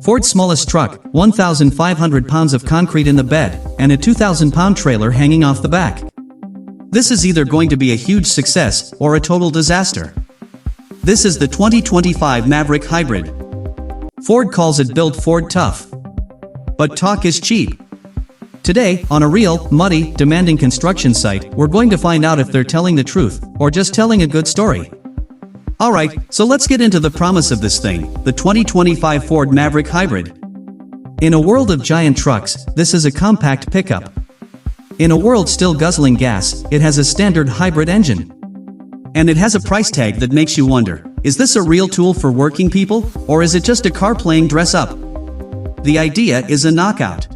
Ford's smallest truck, 1,500 pounds of concrete in the bed, and a 2,000-pound trailer hanging off the back. This is either going to be a huge success or a total disaster. This is the 2025 Maverick Hybrid. Ford calls it Build Ford Tough. But talk is cheap. Today, on a real, muddy, demanding construction site, we're going to find out if they're telling the truth, or just telling a good story. Alright, so let's get into the promise of this thing, the 2025 Ford Maverick Hybrid. In a world of giant trucks, this is a compact pickup. In a world still guzzling gas, it has a standard hybrid engine. And it has a price tag that makes you wonder, is this a real tool for working people, or is it just a car playing dress up? The idea is a knockout.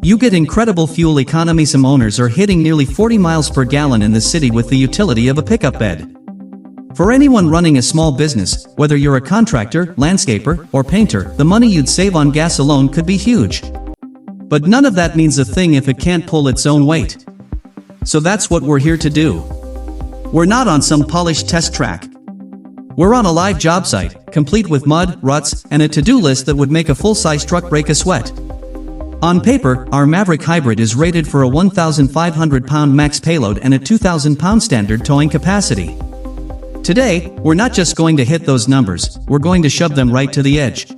You get incredible fuel economy. Some owners are hitting nearly 40 miles per gallon in the city with the utility of a pickup bed. For anyone running a small business, whether you're a contractor, landscaper, or painter, the money you'd save on gas alone could be huge. But none of that means a thing if it can't pull its own weight. So that's what we're here to do. We're not on some polished test track. We're on a live job site, complete with mud, ruts, and a to-do list that would make a full-size truck break a sweat. On paper, our Maverick Hybrid is rated for a 1,500-pound max payload and a 2,000-pound standard towing capacity. Today, we're not just going to hit those numbers, we're going to shove them right to the edge.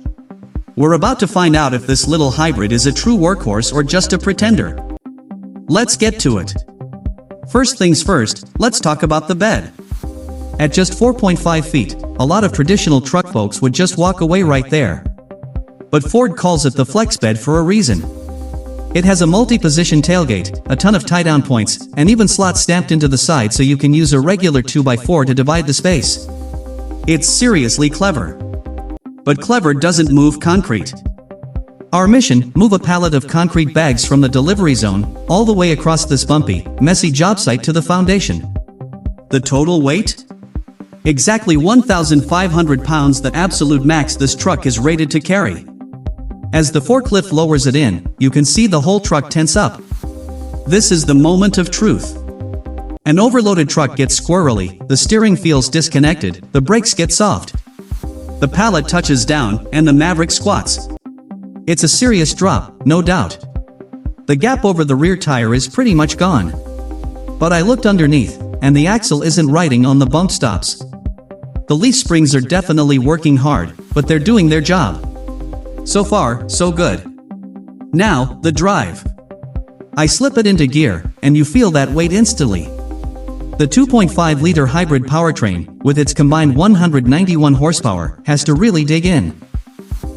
We're about to find out if this little hybrid is a true workhorse or just a pretender. Let's get to it. First things first, let's talk about the bed. At just 4.5 feet, a lot of traditional truck folks would just walk away right there. But Ford calls it the flex bed for a reason. It has a multi-position tailgate, a ton of tie-down points, and even slots stamped into the side so you can use a regular 2x4 to divide the space. It's seriously clever. But clever doesn't move concrete. Our mission, move a pallet of concrete bags from the delivery zone, all the way across this bumpy, messy job site to the foundation. The total weight? Exactly 1,500 pounds, the absolute max this truck is rated to carry. As the forklift lowers it in, you can see the whole truck tense up. This is the moment of truth. An overloaded truck gets squirrely, the steering feels disconnected, the brakes get soft. The pallet touches down, and the Maverick squats. It's a serious drop, no doubt. The gap over the rear tire is pretty much gone. But I looked underneath, and the axle isn't riding on the bump stops. The leaf springs are definitely working hard, but they're doing their job. So far, so good. Now, the drive. I slip it into gear, and you feel that weight instantly. The 2.5-liter hybrid powertrain, with its combined 191 horsepower, has to really dig in.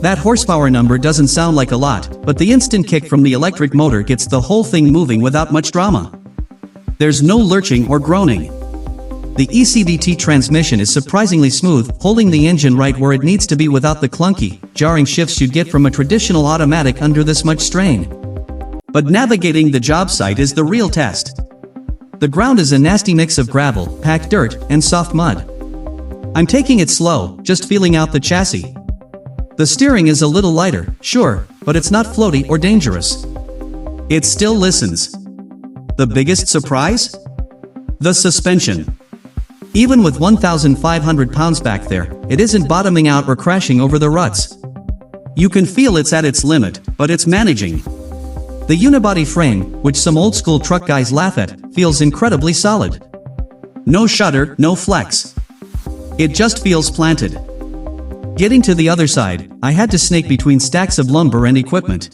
That horsepower number doesn't sound like a lot, but the instant kick from the electric motor gets the whole thing moving without much drama. There's no lurching or groaning. The ECDT transmission is surprisingly smooth, holding the engine right where it needs to be without the clunky, jarring shifts you'd get from a traditional automatic under this much strain. But navigating the job site is the real test. The ground is a nasty mix of gravel, packed dirt, and soft mud. I'm taking it slow, just feeling out the chassis. The steering is a little lighter, sure, but it's not floaty or dangerous. It still listens. The biggest surprise? The suspension. Even with 1,500 pounds back there, it isn't bottoming out or crashing over the ruts. You can feel it's at its limit, but it's managing. The unibody frame, which some old-school truck guys laugh at, feels incredibly solid. No shudder, no flex. It just feels planted. Getting to the other side, I had to snake between stacks of lumber and equipment.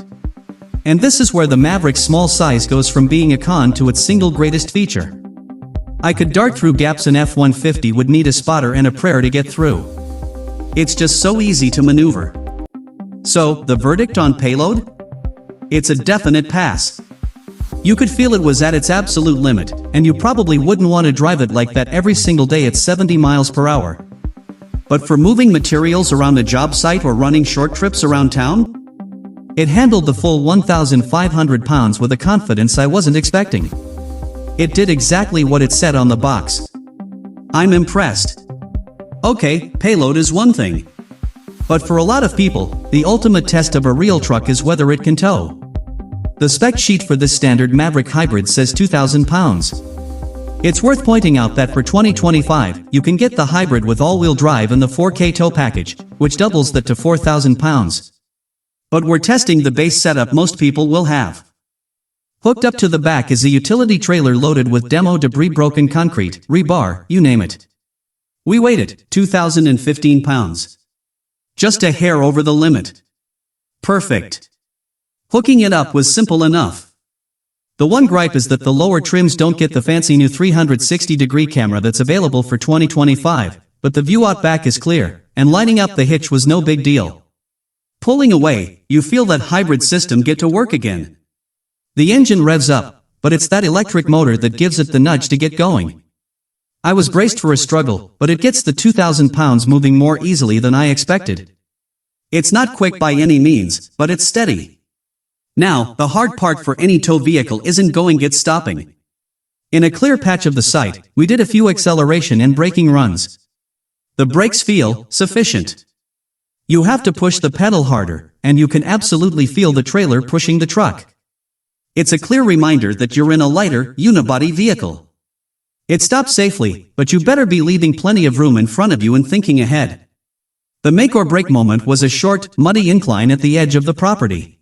And this is where the Maverick's small size goes from being a con to its single greatest feature. I could dart through gaps an F-150 would need a spotter and a prayer to get through. It's just so easy to maneuver. So, the verdict on payload? It's a definite pass. You could feel it was at its absolute limit, and you probably wouldn't want to drive it like that every single day at 70 miles per hour. But for moving materials around a job site or running short trips around town? It handled the full 1,500 pounds with a confidence I wasn't expecting. It did exactly what it said on the box. I'm impressed. Okay, payload is one thing. But for a lot of people, the ultimate test of a real truck is whether it can tow. The spec sheet for this standard Maverick Hybrid says 2,000 pounds. It's worth pointing out that for 2025, you can get the hybrid with all-wheel drive and the 4K tow package, which doubles that to 4,000 pounds. But we're testing the base setup most people will have. Hooked up to the back is a utility trailer loaded with demo debris, broken concrete, rebar, you name it. We weighed it, 2,015 pounds. Just a hair over the limit. Perfect. Hooking it up was simple enough. The one gripe is that the lower trims don't get the fancy new 360-degree camera that's available for 2025, but the view out back is clear, and lining up the hitch was no big deal. Pulling away, you feel that hybrid system get to work again. The engine revs up, but it's that electric motor that gives it the nudge to get going. I was braced for a struggle, but it gets the 2,000 pounds moving more easily than I expected. It's not quick by any means, but it's steady. Now, the hard part for any tow vehicle isn't going it stopping. In a clear patch of the site, we did a few acceleration and braking runs. The brakes feel sufficient. You have to push the pedal harder, and you can absolutely feel the trailer pushing the truck. It's a clear reminder that you're in a lighter, unibody vehicle. It stops safely, but you better be leaving plenty of room in front of you and thinking ahead. The make or break moment was a short, muddy incline at the edge of the property.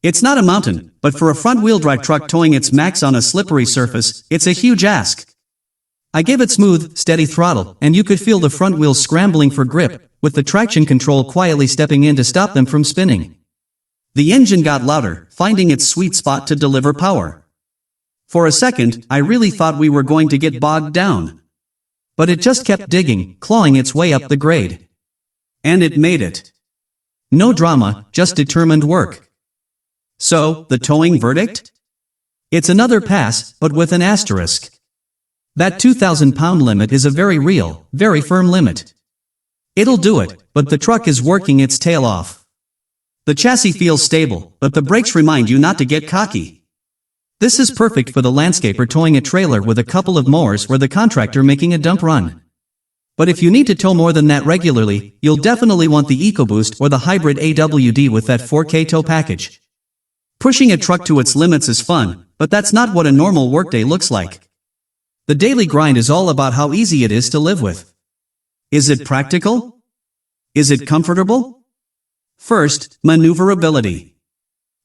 It's not a mountain, but for a front-wheel drive truck towing its max on a slippery surface, it's a huge ask. I gave it smooth, steady throttle, and you could feel the front wheels scrambling for grip, with the traction control quietly stepping in to stop them from spinning. The engine got louder, finding its sweet spot to deliver power. For a second, I really thought we were going to get bogged down. But it just kept digging, clawing its way up the grade. And it made it. No drama, just determined work. So, the towing verdict? It's another pass, but with an asterisk. That 2,000-pound limit is a very real, very firm limit. It'll do it, but the truck is working its tail off. The chassis feels stable, but the brakes remind you not to get cocky. This is perfect for the landscaper towing a trailer with a couple of mowers or the contractor making a dump run. But if you need to tow more than that regularly, you'll definitely want the EcoBoost or the hybrid AWD with that 4K tow package. Pushing a truck to its limits is fun, but that's not what a normal workday looks like. The daily grind is all about how easy it is to live with. Is it practical? Is it comfortable? First, maneuverability.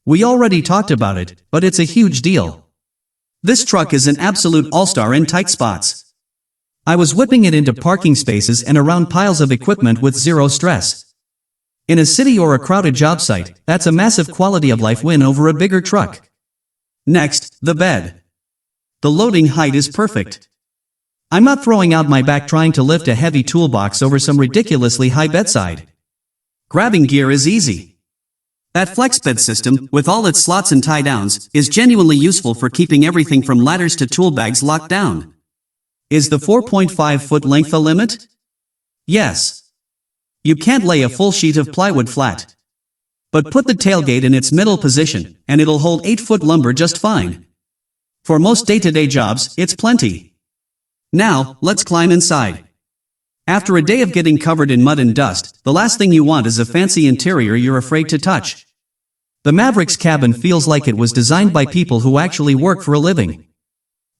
We already talked about it, but it's a huge deal. This truck is an absolute all-star in tight spots. I was whipping it into parking spaces and around piles of equipment with zero stress. In a city or a crowded job site, that's a massive quality of life win over a bigger truck. Next, the bed. The loading height is perfect. I'm not throwing out my back trying to lift a heavy toolbox over some ridiculously high bedside. Grabbing gear is easy. That flex bed system, with all its slots and tie-downs, is genuinely useful for keeping everything from ladders to tool bags locked down. Is the 4.5-foot length the limit? Yes. You can't lay a full sheet of plywood flat. But put the tailgate in its middle position, and it'll hold 8-foot lumber just fine. For most day-to-day jobs, it's plenty. Now, let's climb inside. After a day of getting covered in mud and dust, the last thing you want is a fancy interior you're afraid to touch. The Maverick's cabin feels like it was designed by people who actually work for a living.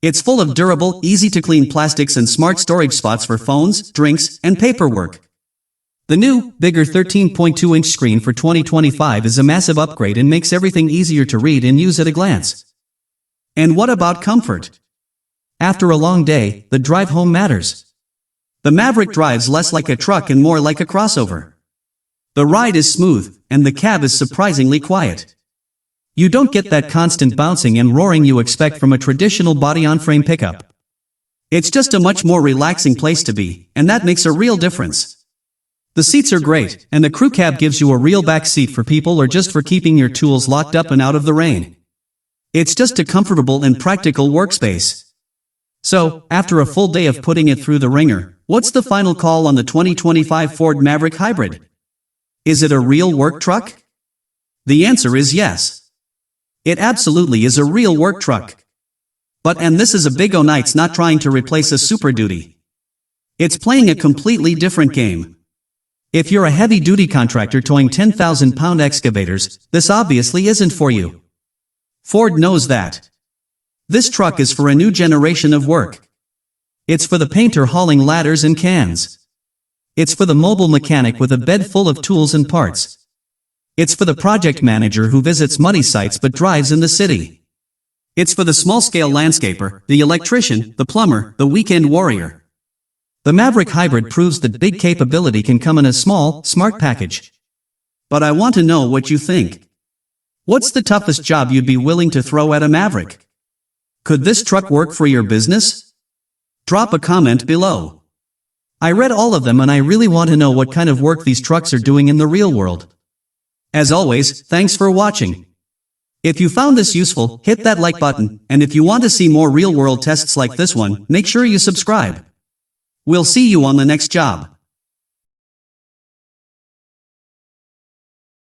It's full of durable, easy-to-clean plastics and smart storage spots for phones, drinks, and paperwork. The new, bigger 13.2-inch screen for 2025 is a massive upgrade and makes everything easier to read and use at a glance. And what about comfort? After a long day, the drive home matters. The Maverick drives less like a truck and more like a crossover. The ride is smooth, and the cab is surprisingly quiet. You don't get that constant bouncing and roaring you expect from a traditional body-on-frame pickup. It's just a much more relaxing place to be, and that makes a real difference. The seats are great, and the crew cab gives you a real back seat for people or just for keeping your tools locked up and out of the rain. It's just a comfortable and practical workspace. So, after a full day of putting it through the ringer, what's the final call on the 2025 Ford Maverick Hybrid? Is it a real work truck? The answer is yes. It absolutely is a real work truck. And this is a big O, it's not trying to replace a Super Duty. It's playing a completely different game. If you're a heavy-duty contractor towing 10,000-pound excavators, this obviously isn't for you. Ford knows that. This truck is for a new generation of work. It's for the painter hauling ladders and cans. It's for the mobile mechanic with a bed full of tools and parts. It's for the project manager who visits muddy sites but drives in the city. It's for the small-scale landscaper, the electrician, the plumber, the weekend warrior. The Maverick Hybrid proves that big capability can come in a small, smart package. But I want to know what you think. What's the toughest job you'd be willing to throw at a Maverick? Could this truck work for your business? Drop a comment below. I read all of them and I really want to know what kind of work these trucks are doing in the real world. As always, thanks for watching. If you found this useful, hit that like button, and if you want to see more real-world tests like this one, make sure you subscribe. We'll see you on the next job.